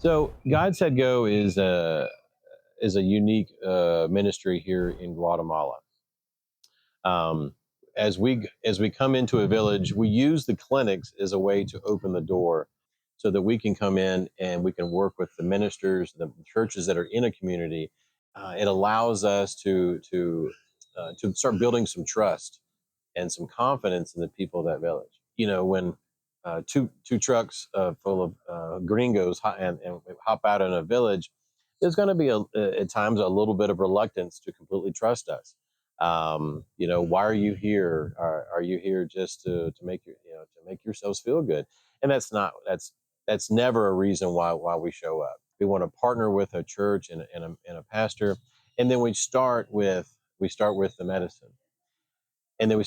So God Said Go is a unique ministry here in Guatemala. Um, as we come into a village, we use the clinics as a way to open the door, so that we can come in and we can work with the ministers, the churches that are in a community. It allows us to start building some trust and some confidence in the people of that village. When two trucks full of gringos and hop out in a village, there's going to be at times a little bit of reluctance to completely trust us. Why are you here? Are you here just to make to make yourselves feel good? And that's never a reason why we show up. We want to partner with a church and a pastor, and then we start with the medicine, and then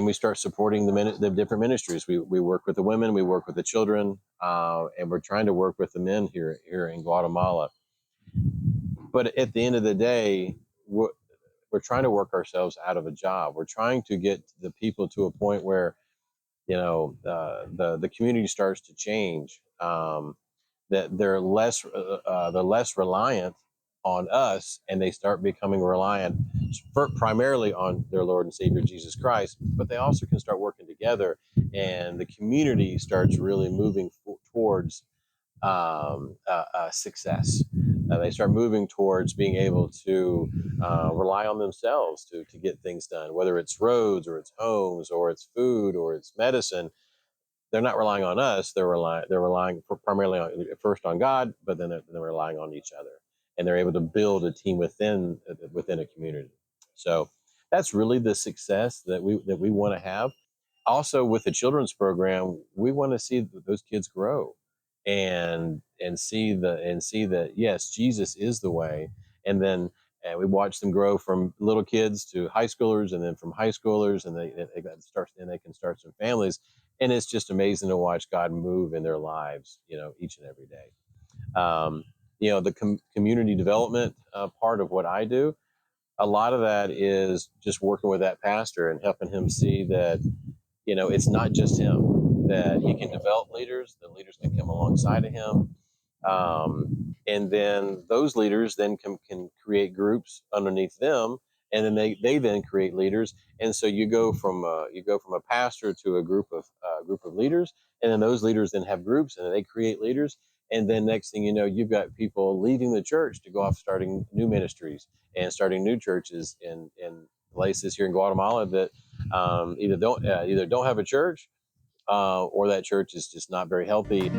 we start supporting the different ministries. We work with the women, we work with the children, and we're trying to work with the men here in Guatemala. But at the end of the day, we're trying to work ourselves out of a job. We're trying to get the people to a point where the community starts to change. That they're less reliant on us, and they start becoming reliant primarily on their Lord and Savior Jesus Christ. But they also can start working together, and the community starts really moving towards success. They start moving towards being able to rely on themselves to get things done, whether it's roads or it's homes or it's food or it's medicine. They're not relying on us. They're relying primarily first on God, but then they're relying on each other, and they're able to build a team within a community. So that's really the success that we want to have. Also, with the children's program, we want to see those kids grow, and see that, yes, Jesus is the way. And then we watch them grow from little kids to high schoolers, and then from high schoolers, and they can start some families. And it's just amazing to watch God move in their lives, each and every day. The community development part of what I do, a lot of that is just working with that pastor and helping him see that it's not just him, that he can develop leaders. The leaders can come alongside of him, and then those leaders then can create groups underneath them, and then they then create leaders. And so you go from a pastor to a group of leaders, and then those leaders then have groups, and then they create leaders. And then next thing you know, you've got people leaving the church to go off starting new ministries and starting new churches in places here in Guatemala that either don't have a church, or that church is just not very healthy.